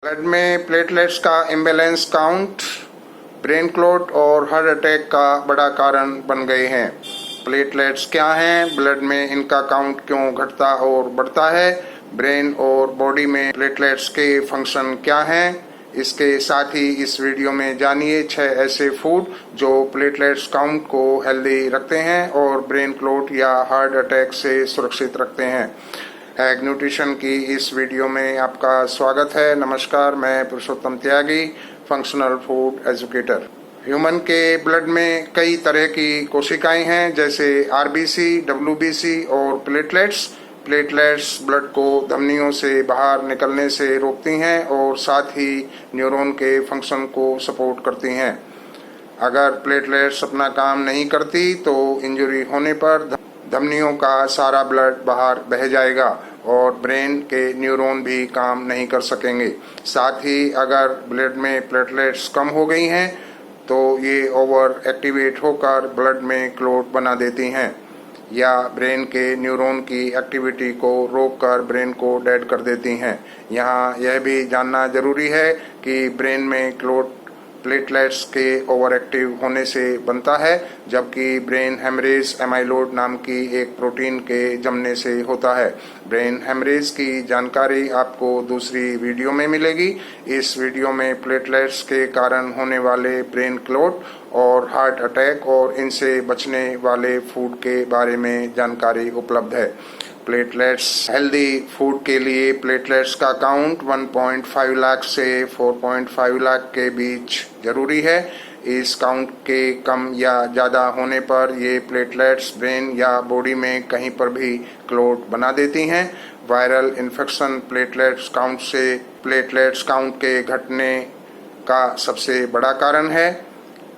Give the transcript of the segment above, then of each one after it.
Blood में platelets का imbalance count brain clot और हार्ट अटैक का बड़ा कारण बन गए हैं। प्लेटलेट्स क्या हैं, ब्लड में इनका काउंट क्यों घटता और बढ़ता है, ब्रेन और बॉडी में प्लेटलेट्स के फंक्शन क्या हैं, इसके साथ ही इस वीडियो में जानिए 6 ऐसे फूड जो प्लेटलेट्स काउंट को हेल्दी रखते हैं और ब्रेन क्लॉट या हार्ट अटैक से सुरक्षित रखते हैं। एग न्यूट्रिशन की इस वीडियो में आपका स्वागत है। नमस्कार, मैं पुरुषोत्तम त्यागी, फंक्शनल फूड एजुकेटर। ह्यूमन के ब्लड में कई तरह की कोशिकाएं हैं, जैसे आरबीसी, डब्ल्यूबीसी और प्लेटलेट्स। प्लेटलेट्स ब्लड को धमनियों से बाहर निकलने से रोकती हैं और साथ ही न्यूरॉन के फंक्शन को सपोर्ट करती हैं। अगर प्लेटलेट्स अपना काम नहीं करती तो इंजरी होने पर धमनियों का सारा ब्लड बाहर बह जाएगा और ब्रेन के न्यूरॉन भी काम नहीं कर सकेंगे। साथ ही अगर ब्लड में प्लेटलेट्स कम हो गई हैं तो ये ओवर एक्टिवेट होकर ब्लड में क्लॉट बना देती हैं या ब्रेन के न्यूरॉन की एक्टिविटी को रोककर ब्रेन को डेड कर देती हैं। यहाँ यह भी जानना जरूरी है कि ब्रेन में क्लॉट प्लेटलेट्स के ओवर एक्टिव होने से बनता है, जबकि ब्रेन हेमरेज एमाइलोइड नाम की एक प्रोटीन के जमने से होता है। ब्रेन हेमरेज की जानकारी आपको दूसरी वीडियो में मिलेगी। इस वीडियो में प्लेटलेट्स के कारण होने वाले ब्रेन क्लॉट और हार्ट अटैक और इनसे बचने वाले फूड के बारे में जानकारी उपलब्ध है। प्लेटलेट्स हेल्दी फूड के लिए प्लेटलेट्स का काउंट 1.5 लाख से 4.5 लाख के बीच जरूरी है। इस काउंट के कम या ज़्यादा होने पर ये प्लेटलेट्स ब्रेन या बॉडी में कहीं पर भी क्लॉट बना देती हैं। वायरल इन्फेक्शन प्लेटलेट्स काउंट के घटने का सबसे बड़ा कारण है।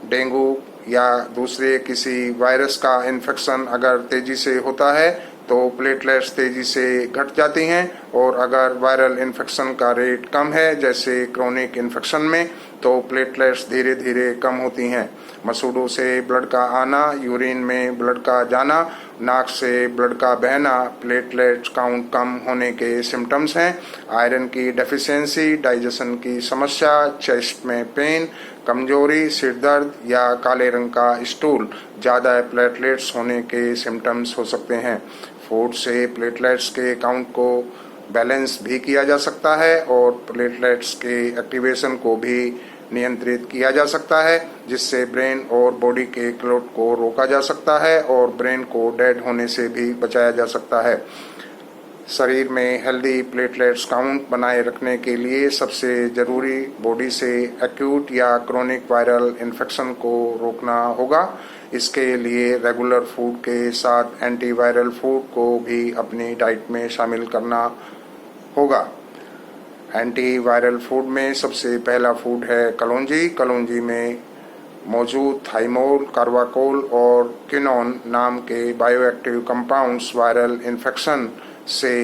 डेंगू या दूसरे किसी वायरस का इन्फेक्शन अगर तेजी से होता है तो प्लेटलेट्स तेजी से घट जाती हैं, और अगर वायरल इन्फेक्शन का रेट कम है, जैसे क्रोनिक इन्फेक्शन में, तो प्लेटलेट्स धीरे धीरे कम होती हैं। मसूड़ों से ब्लड का आना, यूरिन में ब्लड का जाना, नाक से ब्लड का बहना प्लेटलेट्स काउंट कम होने के सिम्टम्स हैं। आयरन की डेफिशिएंसी, डाइजेशन की समस्या, चेस्ट में पेन, कमजोरी, सिर दर्द या काले रंग का स्टूल ज़्यादा प्लेटलेट्स होने के सिम्टम्स हो सकते हैं। फूड से प्लेटलेट्स के काउंट को बैलेंस भी किया जा सकता है और प्लेटलेट्स के एक्टिवेशन को भी नियंत्रित किया जा सकता है, जिससे ब्रेन और बॉडी के क्लॉट को रोका जा सकता है और ब्रेन को डेड होने से भी बचाया जा सकता है। शरीर में हेल्दी प्लेटलेट्स काउंट बनाए रखने के लिए सबसे जरूरी बॉडी से एक्यूट या क्रोनिक वायरल इन्फेक्शन को रोकना होगा। इसके लिए रेगुलर फूड के साथ एंटीवायरल फूड को भी अपनी डाइट में शामिल करना होगा। एंटीवायरल फूड में सबसे पहला फूड है कलौंजी। कलौंजी में मौजूद थाइमोल, कार्बाकोल और क्विनोन नाम के बायोएक्टिव कंपाउंड्स वायरल इन्फेक्शन से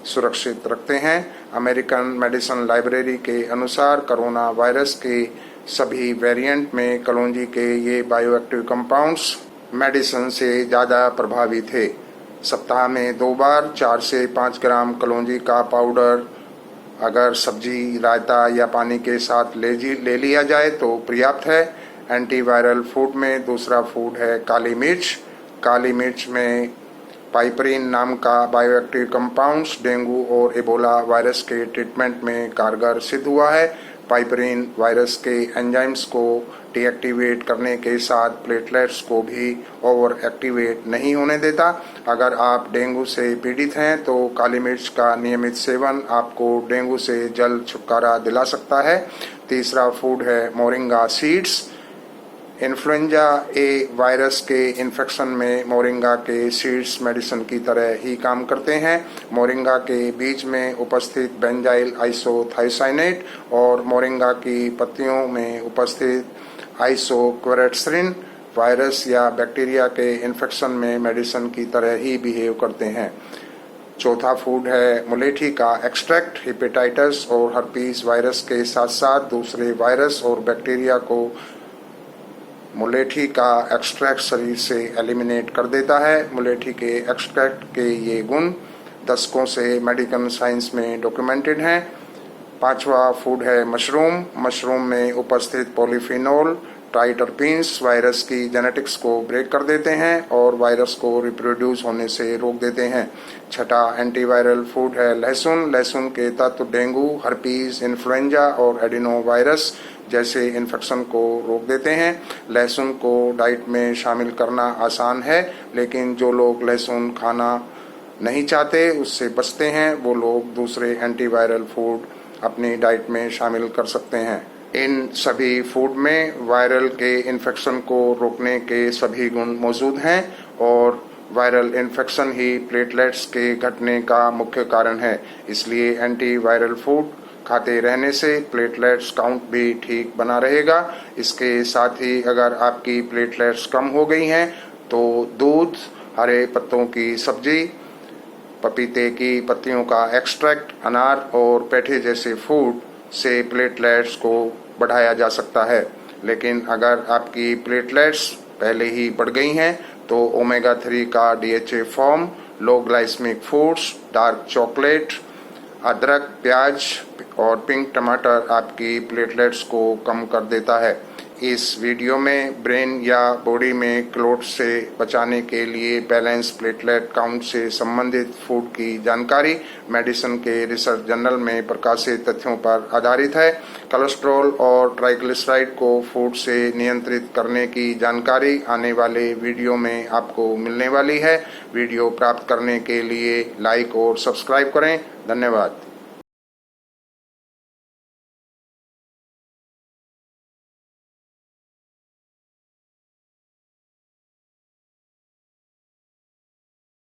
सुरक्षित रखते हैं। अमेरिकन मेडिसिन लाइब्रेरी के अनुसार कोरोना वायरस के सभी वेरिएंट में कलौंजी के ये बायोएक्टिव कंपाउंड्स मेडिसिन से ज़्यादा प्रभावी थे। सप्ताह में 2 बार 4 से 5 ग्राम कलौंजी का पाउडर अगर सब्जी, रायता या पानी के साथ ले लिया जाए तो पर्याप्त है। एंटीवायरल फूड में दूसरा फूड है काली मिर्च। काली मिर्च में पाइपरीन नाम का बायोएक्टिव कंपाउंड्स डेंगू और एबोला वायरस के ट्रीटमेंट में कारगर सिद्ध हुआ है। पाइपरीन वायरस के एंजाइम्स को डीएक्टिवेट करने के साथ प्लेटलेट्स को भी ओवर एक्टिवेट नहीं होने देता। अगर आप डेंगू से पीड़ित हैं तो काली मिर्च का नियमित सेवन आपको डेंगू से जल्द छुटकारा दिला सकता है। तीसरा फूड है मोरिंगा सीड्स। इन्फ्लुएंजा ए वायरस के इन्फेक्शन में मोरिंगा के सीड्स मेडिसिन की तरह ही काम करते हैं। मोरिंगा के बीज में उपस्थित बेंजाइल आइसोथायोसाइनेट और मोरिंगा की पत्तियों में उपस्थित आइसोक्वेरेट्सिन वायरस या बैक्टीरिया के इन्फेक्शन में मेडिसिन की तरह ही बिहेव करते हैं। चौथा फूड है मुलेठी का एक्सट्रैक्ट। हेपेटाइटिस और हर्पीस वायरस के साथ साथ दूसरे वायरस और बैक्टीरिया को मुलेठी का एक्सट्रैक्ट शरीर से एलिमिनेट कर देता है। मुलेठी के एक्सट्रैक्ट के ये गुण दशकों से मेडिकल साइंस में डॉक्यूमेंटेड हैं। पांचवा फूड है मशरूम। मशरूम में उपस्थित पॉलीफिनोल ट्राइटरपीन्स वायरस की जेनेटिक्स को ब्रेक कर देते हैं और वायरस को रिप्रोड्यूस होने से रोक देते हैं। छठा एंटीवायरल फूड है लहसुन। लहसुन के तत्व डेंगू, हर्पीज, इन्फ्लुएंजा और एडिनो वायरस जैसे इन्फेक्शन को रोक देते हैं। लहसुन को डाइट में शामिल करना आसान है, लेकिन जो लोग लहसुन खाना नहीं चाहते, उससे बचते हैं, वो लोग दूसरे एंटीवायरल फूड अपनी डाइट में शामिल कर सकते हैं। इन सभी फूड में वायरल के इन्फेक्शन को रोकने के सभी गुण मौजूद हैं और वायरल इन्फेक्शन ही प्लेटलेट्स के घटने का मुख्य कारण है। इसलिए एंटीवायरल फूड खाते रहने से प्लेटलेट्स काउंट भी ठीक बना रहेगा। इसके साथ ही अगर आपकी प्लेटलेट्स कम हो गई हैं तो दूध, हरे पत्तों की सब्जी, पपीते की पत्तियों का एक्सट्रैक्ट, अनार और पेठे जैसे फूड से प्लेटलेट्स को बढ़ाया जा सकता है। लेकिन अगर आपकी प्लेटलेट्स पहले ही बढ़ गई हैं तो ओमेगा 3 का DHA फॉर्म, लो ग्लाइसेमिक फूड्स, डार्क चॉकलेट, अदरक, प्याज और पिंक टमाटर आपकी प्लेटलेट्स को कम कर देता है। इस वीडियो में ब्रेन या बॉडी में क्लॉट से बचाने के लिए बैलेंस प्लेटलेट काउंट से संबंधित फूड की जानकारी मेडिसिन के रिसर्च जर्नल में प्रकाशित तथ्यों पर आधारित है। कोलेस्ट्रॉल और ट्राइग्लिसराइड को फूड से नियंत्रित करने की जानकारी आने वाले वीडियो में आपको मिलने वाली है। वीडियो प्राप्त करने के लिए लाइक और सब्सक्राइब करें। धन्यवाद।